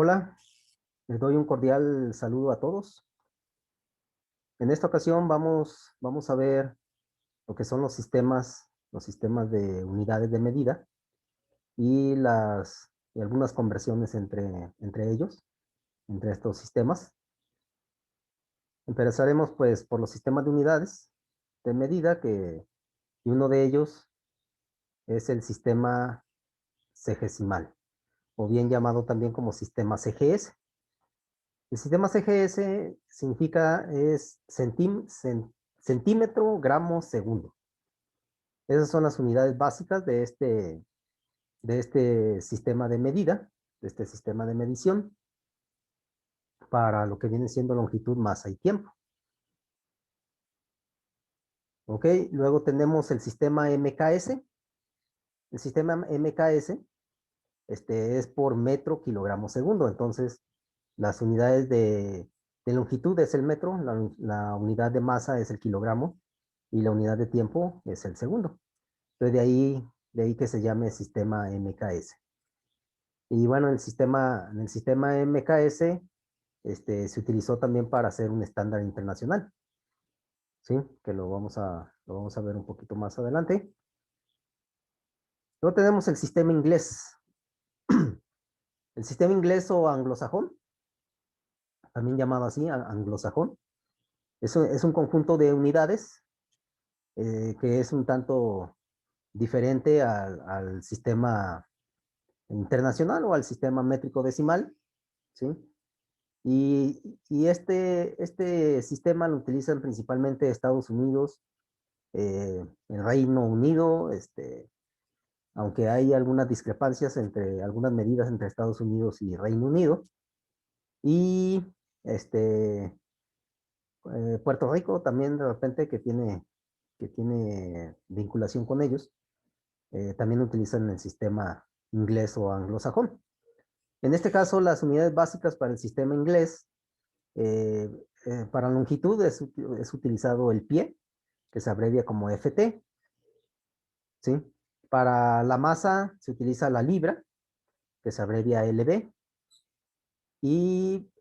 Hola, les doy un cordial saludo a todos. En esta ocasión vamos a ver lo que son los sistemas de unidades de medida y y algunas conversiones entre ellos, entre estos sistemas. Empezaremos pues por los sistemas de unidades de medida y uno de ellos es el sistema segesimal, o bien llamado también como sistema CGS. El sistema CGS es centímetro, gramo, segundo. Esas son las unidades básicas de este sistema de medida, de este sistema de medición, para lo que viene siendo longitud, masa y tiempo. ¿Ok? Luego tenemos el sistema MKS. El sistema MKS es por metro, kilogramo, segundo. Entonces, las unidades de longitud es el metro, la unidad de masa es el kilogramo y la unidad de tiempo es el segundo. Entonces, de ahí que se llame sistema MKS. Y bueno, en el sistema MKS se utilizó también para hacer un estándar internacional, ¿sí? Que lo vamos a ver un poquito más adelante. Luego tenemos el sistema inglés. El sistema inglés o anglosajón, también llamado así, anglosajón, es un conjunto de unidades que es un tanto diferente al sistema internacional o al sistema métrico decimal, ¿sí? Este sistema lo utilizan principalmente Estados Unidos, el Reino Unido, aunque hay algunas discrepancias entre algunas medidas entre Estados Unidos y Reino Unido. Y este, Puerto Rico también de repente que tiene vinculación con ellos, también utilizan el sistema inglés o anglosajón. En este caso, las unidades básicas para el sistema inglés, eh, para longitud es utilizado el pie, que se abrevia como FT, ¿sí? Para la masa se utiliza la libra, que se abrevia LB, y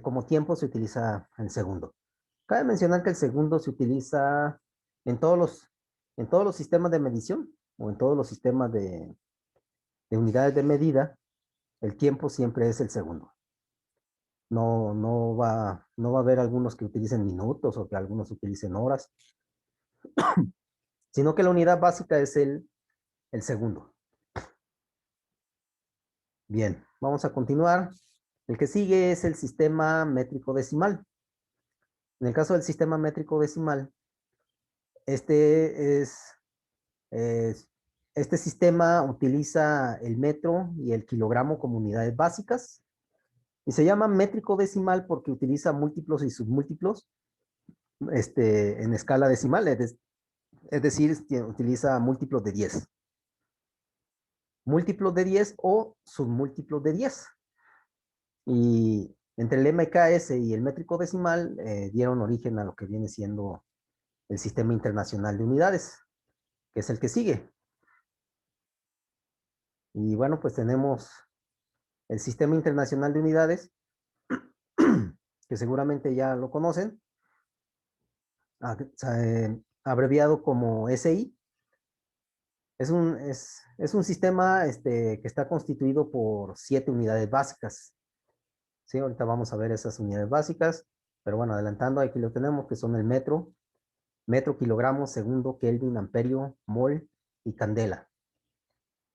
como tiempo se utiliza el segundo. Cabe mencionar que el segundo se utiliza en en todos los sistemas de medición o en todos los sistemas de unidades de medida, el tiempo siempre es el segundo. No va a haber algunos que utilicen minutos o que algunos utilicen horas, sino que la unidad básica es el segundo. Bien, vamos a continuar. El que sigue es el sistema métrico decimal. En el caso del sistema métrico decimal, este es, es- este sistema utiliza el metro y el kilogramo como unidades básicas y se llama métrico decimal porque utiliza múltiplos y submúltiplos en escala decimal, es decir, utiliza múltiplos de 10. Múltiplos de 10 o submúltiplos de 10. Y entre el MKS y el métrico decimal dieron origen a lo que viene siendo el Sistema Internacional de Unidades, que es el que sigue. Y bueno, pues tenemos el Sistema Internacional de Unidades, que seguramente ya lo conocen, abreviado como SI. Es un sistema que está constituido por 7 unidades básicas. Sí, ahorita vamos a ver esas unidades básicas, pero bueno, adelantando, aquí lo tenemos, que son el metro, kilogramo, segundo, Kelvin, amperio, mol y candela.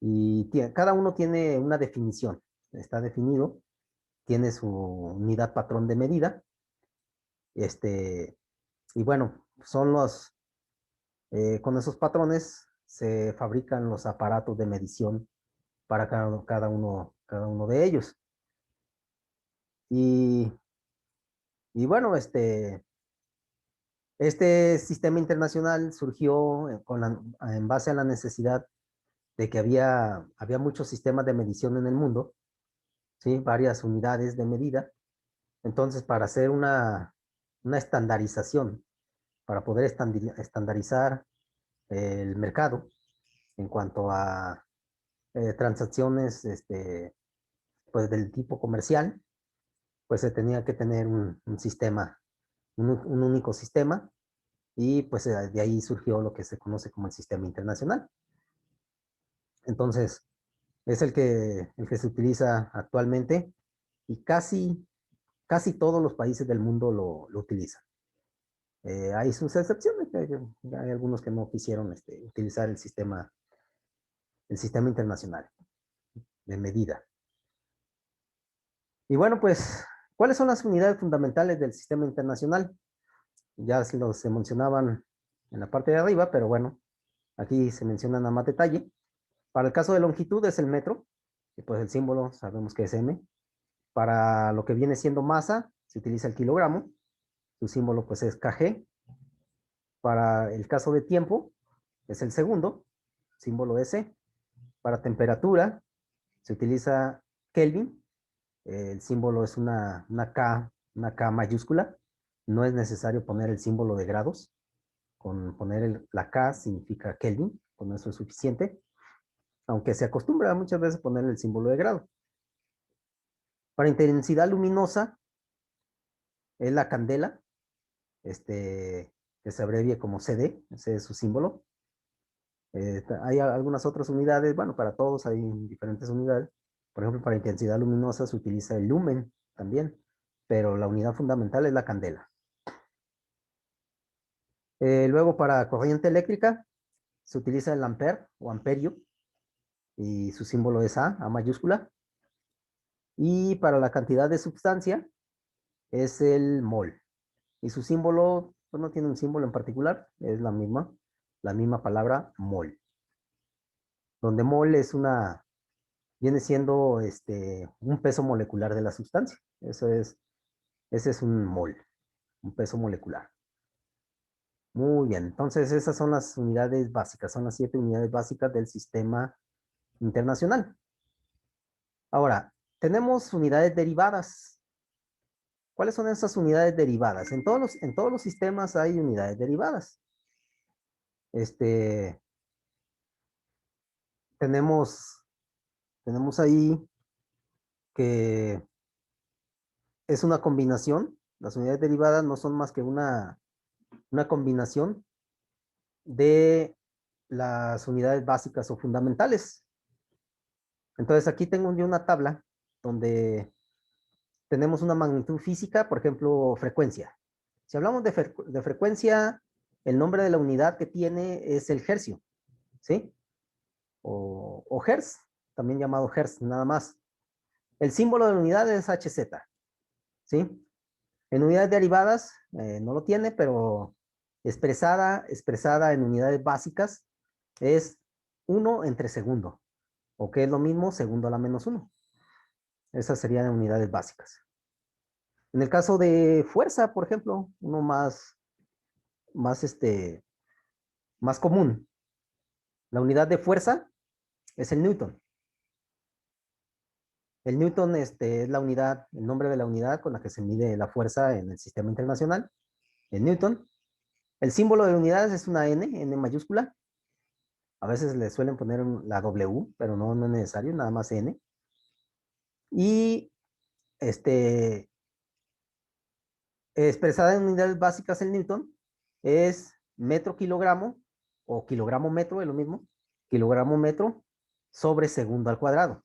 Y cada uno tiene una definición, está definido, tiene su unidad patrón de medida, este, y bueno, con esos patrones se fabrican los aparatos de medición para cada uno de ellos. Y, y bueno, este sistema internacional surgió en base a la necesidad de que había muchos sistemas de medición en el mundo, ¿sí? Varias unidades de medida. Entonces, para hacer una estandarización, para poder estandarizar el mercado en cuanto a transacciones pues del tipo comercial, pues se tenía que tener un sistema, un único sistema, y pues de ahí surgió lo que se conoce como el sistema internacional. Entonces, es el que se utiliza actualmente y casi todos los países del mundo lo utilizan. Hay sus excepciones, hay algunos que no quisieron utilizar el sistema internacional de medida. Y bueno, pues, ¿cuáles son las unidades fundamentales del sistema internacional? Ya se mencionaban en la parte de arriba, pero bueno, aquí se mencionan a más detalle. Para el caso de longitud es el metro, y pues el símbolo sabemos que es M. Para lo que viene siendo masa, se utiliza el kilogramo, su símbolo pues es kg. Para el caso de tiempo, es el segundo, símbolo S. Para temperatura, se utiliza Kelvin, el símbolo es una K mayúscula. No es necesario poner el símbolo de grados. Con poner la K significa Kelvin, con eso es suficiente. Aunque se acostumbra muchas veces poner el símbolo de grado. Para intensidad luminosa es la candela, que se abrevia como CD, ese es su símbolo. Hay algunas otras unidades, bueno, para todos hay diferentes unidades. Por ejemplo, para intensidad luminosa se utiliza el lumen también, pero la unidad fundamental es la candela. Luego, para corriente eléctrica, se utiliza el ampere o amperio, y su símbolo es A mayúscula. Y para la cantidad de sustancia es el mol. Y su símbolo, pues no tiene un símbolo en particular, es la misma palabra mol. Donde mol viene siendo un peso molecular de la sustancia. Ese es un mol, un peso molecular. Muy bien, entonces esas son las unidades básicas, son las 7 unidades básicas del sistema internacional. Ahora, tenemos unidades derivadas. ¿Cuáles son esas unidades derivadas? En todos los sistemas hay unidades derivadas. Tenemos, tenemos ahí que es una combinación. Las unidades derivadas no son más que una combinación de las unidades básicas o fundamentales. Entonces aquí tengo yo una tabla donde tenemos una magnitud física, por ejemplo, frecuencia. Si hablamos de frecuencia, el nombre de la unidad que tiene es el hercio, ¿sí? O hertz, también llamado hertz, nada más. El símbolo de la unidad es Hz, ¿sí? En unidades derivadas no lo tiene, pero expresada en unidades básicas es 1 entre segundo, o que es lo mismo, segundo a la menos 1. Esas serían unidades básicas. En el caso de fuerza, por ejemplo, uno más, más común, la unidad de fuerza es el newton. El newton es la unidad, el nombre de la unidad con la que se mide la fuerza en el sistema internacional, el newton. El símbolo de unidades es una N mayúscula. A veces le suelen poner la W, pero no es necesario, nada más N. Y expresada en unidades básicas el newton es metro kilogramo o kilogramo metro, es lo mismo, kilogramo metro sobre segundo al cuadrado.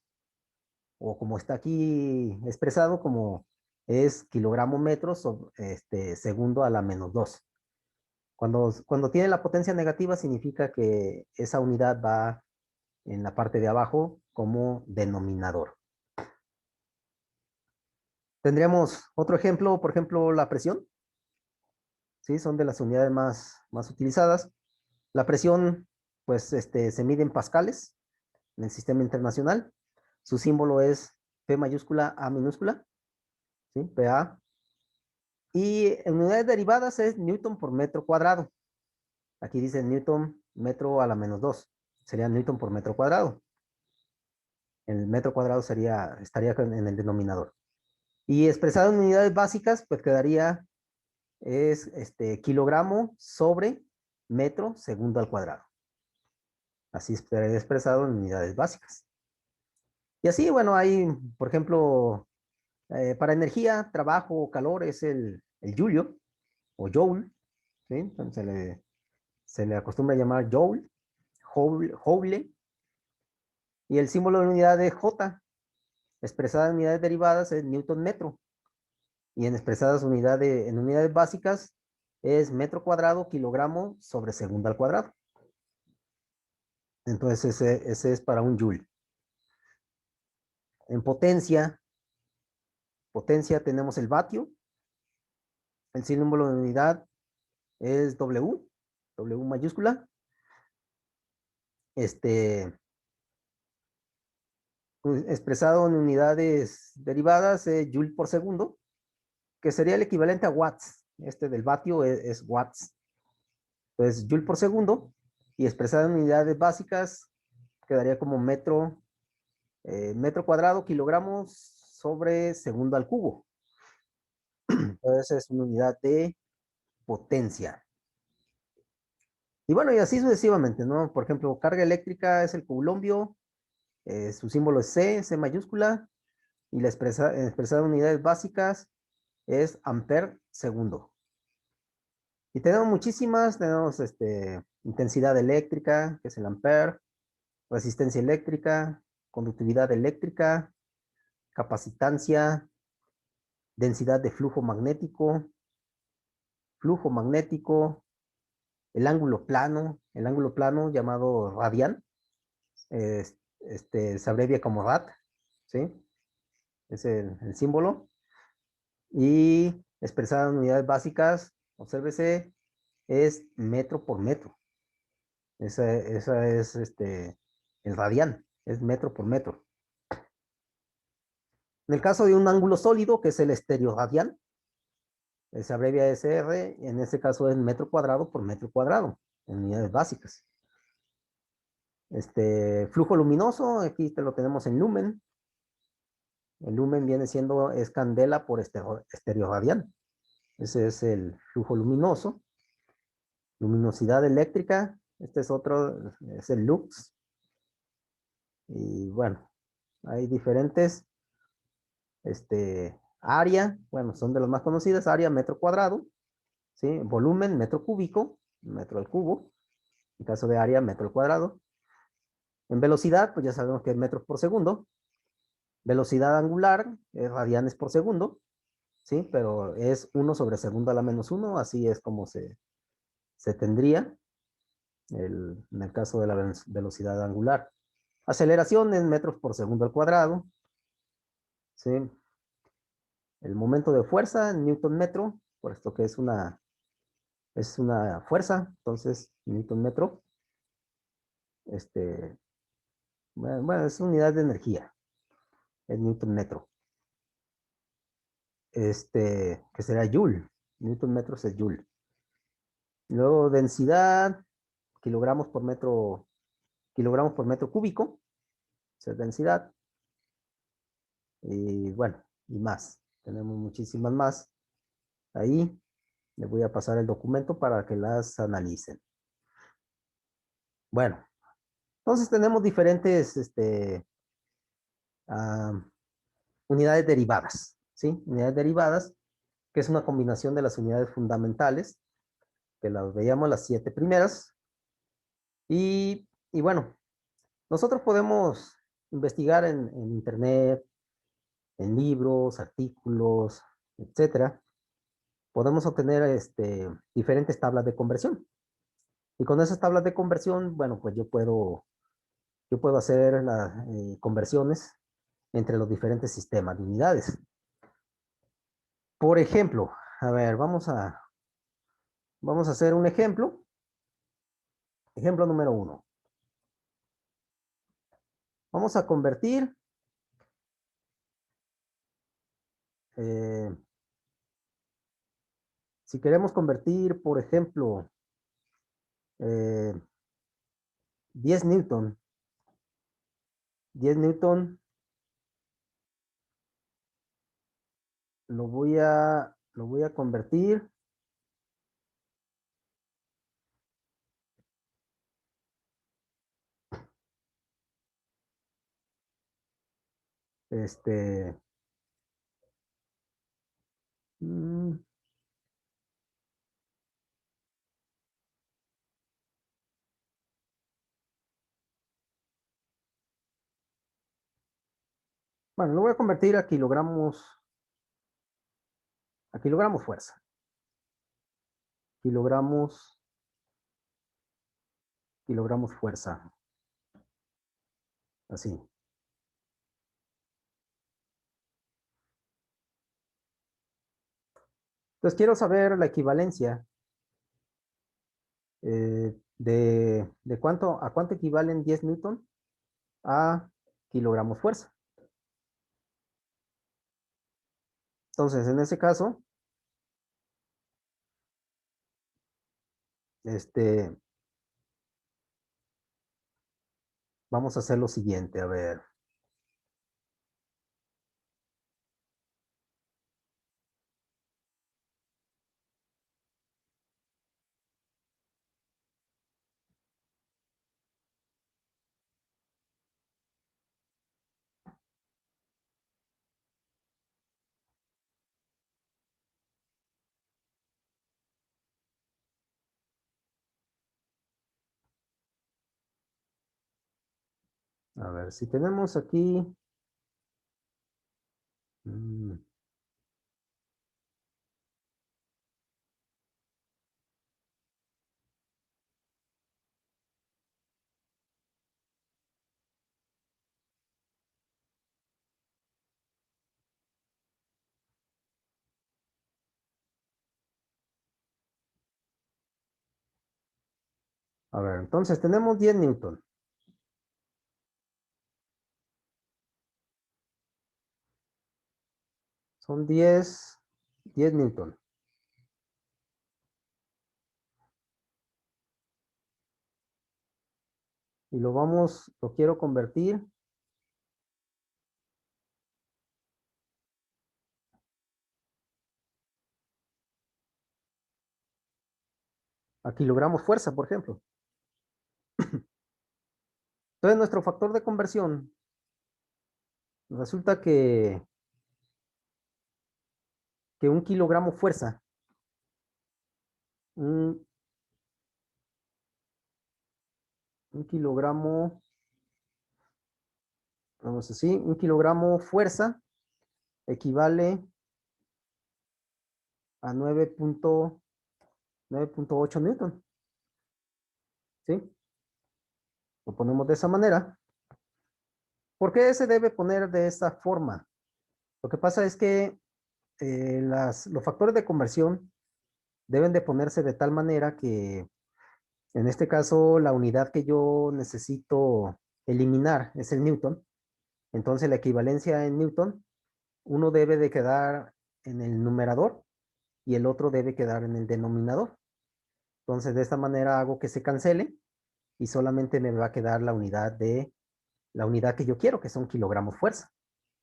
O como está aquí expresado, como es kilogramo metro sobre segundo a la menos 2. Cuando tiene la potencia negativa significa que esa unidad va en la parte de abajo como denominador. Tendríamos otro ejemplo, por ejemplo, la presión. ¿Sí? Son de las unidades más utilizadas. La presión, pues, se mide en pascales en el sistema internacional. Su símbolo es P mayúscula, A minúscula, ¿sí? PA. Y en unidades derivadas es Newton por metro cuadrado. Aquí dice Newton metro a la menos 2. Sería Newton por metro cuadrado. El metro cuadrado estaría en el denominador. Y expresado en unidades básicas, pues quedaría kilogramo sobre metro segundo al cuadrado. Así estaría expresado en unidades básicas. Y así, bueno, hay, por ejemplo, para energía, trabajo o calor es el Julio o Joule, ¿sí? Entonces se le acostumbra a llamar Joule, Joule, y el símbolo de unidad es J, expresada en unidades derivadas es Newton metro, y en expresadas en unidades básicas es metro cuadrado, kilogramo sobre segundo al cuadrado. Entonces ese es para un Joule. En potencia tenemos el vatio, el símbolo de unidad es W, W mayúscula. Este, expresado en unidades derivadas, Joule por segundo, que sería el equivalente a watts. Este del vatio es watts. Entonces, Joule por segundo, y expresado en unidades básicas, quedaría como metro cuadrado, kilogramos sobre segundo al cubo. Entonces, es una unidad de potencia. Y bueno, y así sucesivamente, ¿no? Por ejemplo, carga eléctrica es el coulombio, su símbolo es C mayúscula, y la expresada en unidades básicas es amper segundo. Y tenemos muchísimas, tenemos intensidad eléctrica, que es el amper, resistencia eléctrica, conductividad eléctrica, capacitancia, densidad de flujo magnético, el ángulo plano llamado radián, se abrevia como rad, ¿sí? Es el símbolo. Y expresada en unidades básicas, obsérvese, es metro por metro. Esa es el radián, es metro por metro. En el caso de un ángulo sólido, que es el estereoradián, se abrevia SR, en este caso es metro cuadrado por metro cuadrado, en unidades básicas. Flujo luminoso, aquí te lo tenemos en lumen. El lumen viene siendo, es candela por estereoradián. Ese es el flujo luminoso. Luminosidad eléctrica, este es otro, es el lux. Y bueno, hay diferentes, área, bueno, son de las más conocidas, área metro cuadrado, ¿sí? Volumen metro cúbico, metro al cubo, en caso de área metro al cuadrado. En velocidad, pues ya sabemos que es metros por segundo. Velocidad angular es radianes por segundo, ¿sí? Pero es 1 sobre segundo a la menos 1, así es como se tendría en el caso de la velocidad angular. Aceleración en metros por segundo al cuadrado, ¿sí? El momento de fuerza en newton metro, por esto que es una fuerza, entonces newton metro, este, bueno, es unidad de energía, es newton metro. Que será joule, newton metro es joule. Luego densidad, kilogramos por metro cúbico, esa es densidad. Y bueno, y más, tenemos muchísimas más. Ahí les voy a pasar el documento para que las analicen. Bueno, entonces tenemos diferentes ah, unidades derivadas, ¿sí? Unidades derivadas, que es una combinación de las unidades fundamentales, que las veíamos las 7 primeras. Y bueno, nosotros podemos investigar en internet, en libros, artículos, etcétera. Podemos obtener diferentes tablas de conversión. Y con esas tablas de conversión, bueno, pues yo puedo hacer las conversiones entre los diferentes sistemas de unidades. Por ejemplo, a ver, vamos a hacer un ejemplo. Ejemplo número 1. Vamos a convertir eh, si queremos convertir, por ejemplo, eh, 10 newton, 10 newton lo voy a convertir Este, mm, bueno, lo voy a convertir a kilogramos fuerza. Kilogramos, kilogramos fuerza. Así. Entonces quiero saber la equivalencia de a cuánto equivalen 10 newton a kilogramos fuerza. Entonces, en ese caso, este, vamos a hacer lo siguiente, si tenemos aquí, mm, entonces tenemos 10 newton, son 10 newton, y lo quiero convertir a kilogramos fuerza, por ejemplo. Entonces, nuestro factor de conversión resulta que un kilogramo fuerza, un, un kilogramo, vamos así, un kilogramo fuerza equivale a 9.8 newton, ¿sí? Lo ponemos de esa manera. ¿Por qué se debe poner de esta forma? Lo que pasa es que los factores de conversión deben de ponerse de tal manera que, en este caso, la unidad que yo necesito eliminar es el newton. Entonces, la equivalencia en newton, uno debe de quedar en el numerador y el otro debe quedar en el denominador. Entonces, de esta manera hago que se cancele y solamente me va a quedar la unidad que yo quiero, que son kilogramos fuerza,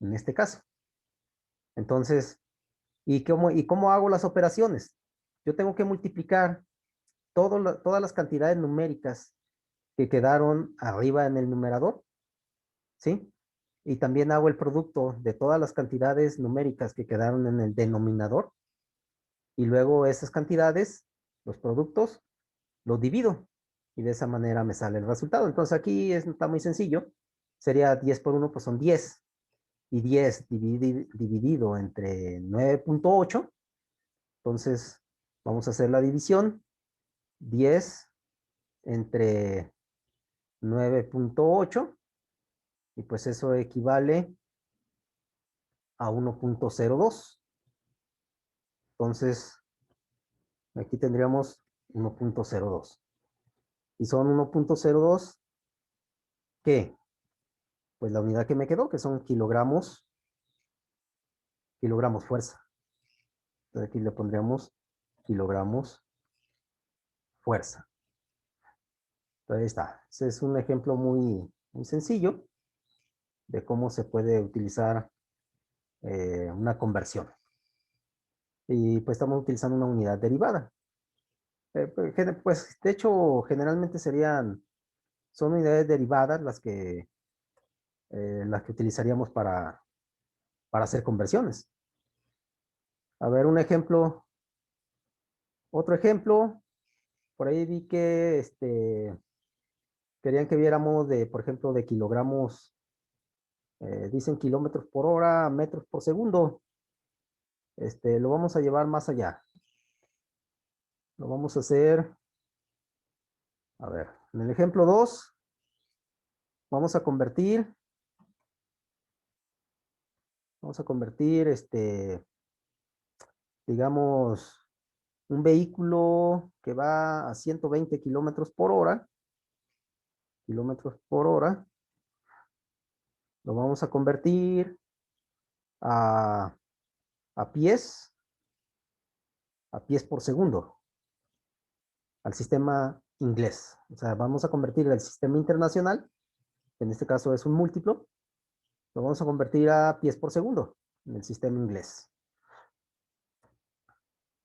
en este caso. Entonces, y cómo hago las operaciones? Yo tengo que multiplicar todas las cantidades numéricas que quedaron arriba en el numerador, ¿sí? Y también hago el producto de todas las cantidades numéricas que quedaron en el denominador. Y luego esas cantidades, los productos, los divido. Y de esa manera me sale el resultado. Entonces aquí está muy sencillo. Sería 10 por 1, pues son 10. Y 10 dividido entre 9.8. Entonces vamos a hacer la división. 10 entre 9.8. Y pues eso equivale a 1.02. Entonces aquí tendríamos 1.02. Y son 1.02, ¿qué? Pues la unidad que me quedó, que son kilogramos fuerza. Entonces aquí le pondríamos kilogramos fuerza. Entonces ahí está. Ese es un ejemplo muy sencillo de cómo se puede utilizar una conversión. Y pues estamos utilizando una unidad derivada. Pues de hecho generalmente son unidades derivadas las que utilizaríamos para hacer conversiones. A ver, un ejemplo, otro ejemplo, por ahí vi que querían que viéramos de, por ejemplo, de kilogramos, dicen kilómetros por hora, metros por segundo. Lo vamos a llevar más allá. Lo vamos a hacer, a ver, en el ejemplo 2, vamos a convertir, digamos, un vehículo que va a 120 kilómetros por hora, lo vamos a convertir a, a pies, a pies por segundo, al sistema inglés. O sea, vamos a convertir el sistema internacional, que en este caso es un múltiplo, lo vamos a convertir a pies por segundo en el sistema inglés.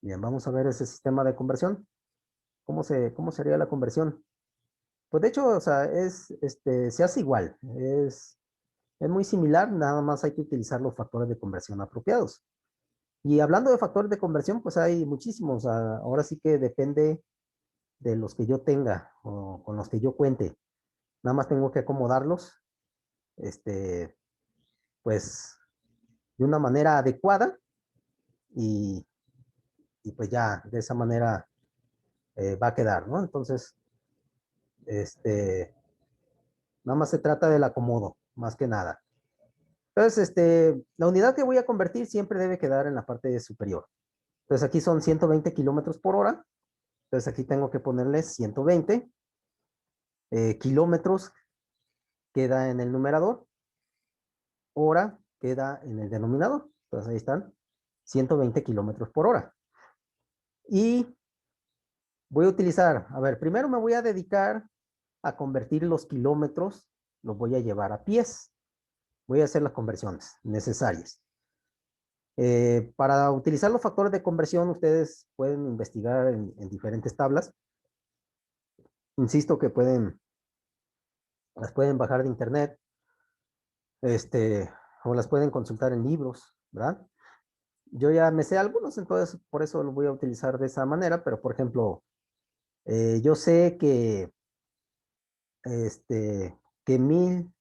Bien, vamos a ver ese sistema de conversión. ¿Cómo sería la conversión? Pues de hecho, o sea, se hace igual. Es muy similar, nada más hay que utilizar los factores de conversión apropiados. Y hablando de factores de conversión, pues hay muchísimos. Ahora sí que depende de los que yo tenga o con los que yo cuente. Nada más tengo que acomodarlos, este, pues, de una manera adecuada y, y pues ya de esa manera va a quedar, ¿no? Entonces, nada más se trata del acomodo, más que nada. Entonces, la unidad que voy a convertir siempre debe quedar en la parte superior. Entonces, aquí son 120 kilómetros por hora. Entonces, aquí tengo que ponerle 120 kilómetros, queda en el numerador, hora queda en el denominador. Entonces, ahí están 120 kilómetros por hora. Y voy a utilizar, a ver, primero me voy a dedicar a convertir los kilómetros, los voy a llevar a pies. Voy a hacer las conversiones necesarias. Para utilizar los factores de conversión, ustedes pueden investigar en diferentes tablas. Insisto que las pueden bajar de internet, o las pueden consultar en libros, ¿verdad? Yo ya me sé algunos, entonces por eso lo voy a utilizar de esa manera, pero por ejemplo, yo sé este, que mil,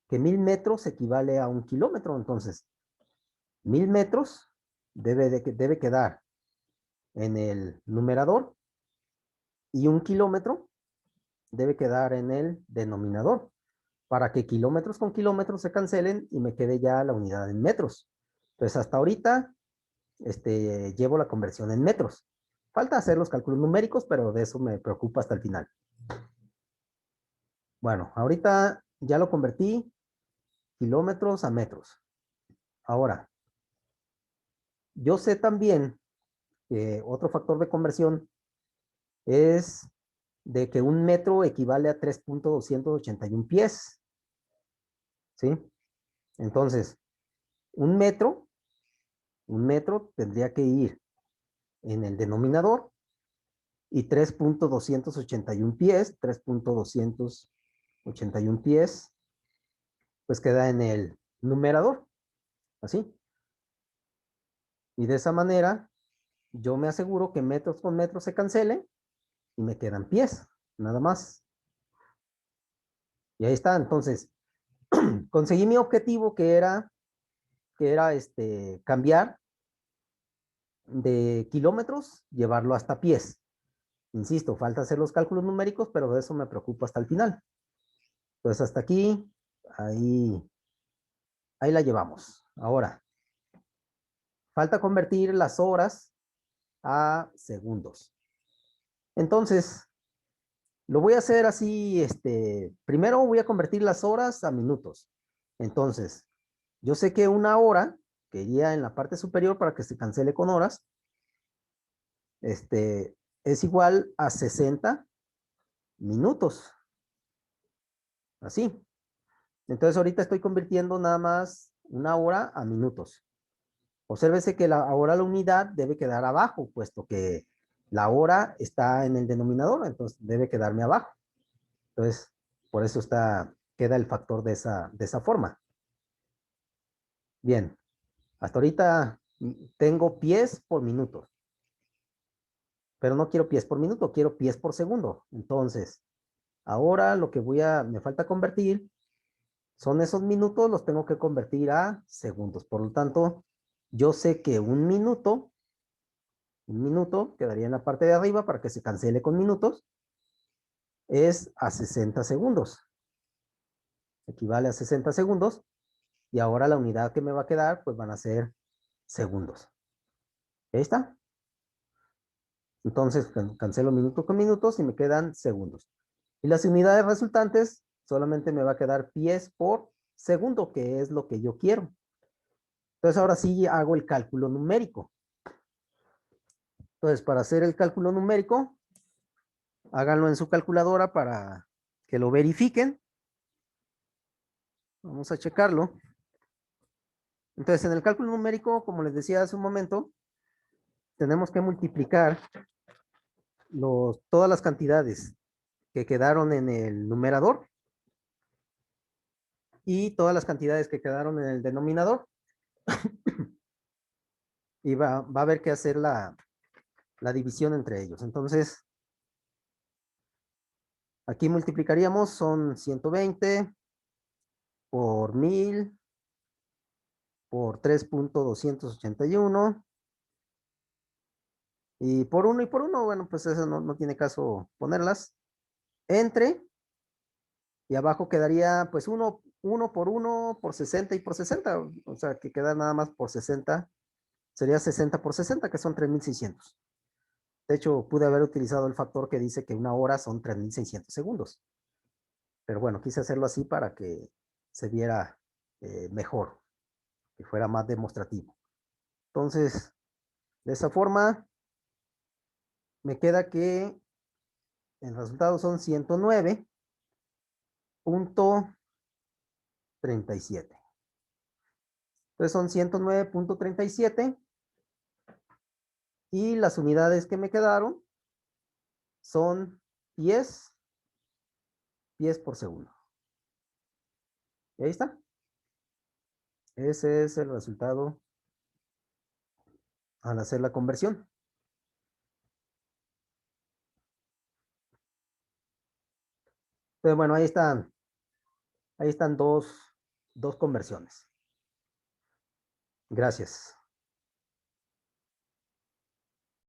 que 1000 metros equivale a 1 kilómetro, entonces 1000 metros debe quedar en el numerador y 1 kilómetro debe quedar en el denominador para que kilómetros con kilómetros se cancelen y me quede ya la unidad en metros. Entonces, hasta ahorita llevo la conversión en metros. Falta hacer los cálculos numéricos, pero de eso me preocupa hasta el final. Bueno, ahorita ya lo convertí kilómetros a metros. Ahora, yo sé también que otro factor de conversión es de que 1 metro equivale a 3.281 pies. ¿Sí? Entonces, un metro, un metro tendría que ir en el denominador y 3.281 pies, 3.281 pies, pues queda en el numerador, así. Y de esa manera, yo me aseguro que metros con metros se cancelen y me quedan pies, nada más. Y ahí está, entonces, conseguí mi objetivo que era cambiar de kilómetros, llevarlo hasta pies. Insisto, falta hacer los cálculos numéricos, pero de eso me preocupa hasta el final. Entonces, hasta aquí, ahí la llevamos. Ahora, falta convertir las horas a segundos. Entonces, lo voy a hacer así, primero voy a convertir las horas a minutos. Entonces, yo sé que 1 hora, que iría en la parte superior para que se cancele con horas, es igual a 60 minutos. Así. Entonces, ahorita estoy convirtiendo nada más 1 hora a minutos. Obsérvese que ahora la unidad debe quedar abajo, puesto que la hora está en el denominador, entonces debe quedarme abajo. Entonces, por eso queda el factor de esa forma. Bien, Hasta ahorita tengo pies por minuto, pero no quiero pies por minuto, quiero pies por segundo. Entonces, ahora lo que me falta convertir son esos minutos, los tengo que convertir a segundos. Por lo tanto, yo sé que un minuto quedaría en la parte de arriba para que se cancele con minutos, es a 60 segundos. Equivale a 60 segundos. Y ahora la unidad que me va a quedar, pues van a ser segundos. Ahí está. Entonces, cancelo minuto con minutos y me quedan segundos. Y las unidades resultantes solamente me va a quedar pies por segundo, que es lo que yo quiero. Entonces, ahora sí hago el cálculo numérico. Entonces, para hacer el cálculo numérico, háganlo en su calculadora para que lo verifiquen. Vamos a checarlo. Entonces, en el cálculo numérico, como les decía hace un momento, tenemos que multiplicar todas las cantidades que quedaron en el numerador y todas las cantidades que quedaron en el denominador. Y va a haber que hacer la división entre ellos. Entonces, aquí multiplicaríamos, son 120 por 1000 por 3.281 y por uno, bueno, pues eso no tiene caso ponerlas. Entre, y abajo quedaría pues uno por 60 y por 60, o sea que queda nada más por 60, sería 60 por 60, que son 3600. De hecho, pude haber utilizado el factor que dice que una hora son 3600 segundos. Pero bueno, quise hacerlo así para que se viera mejor, que fuera más demostrativo. Entonces, de esa forma, me queda que el resultado son 109.37. Entonces son 109.37 y las unidades que me quedaron son pies por segundo. Y ahí está. Ese es el resultado al hacer la conversión. Entonces, bueno, ahí están dos conversiones. Gracias.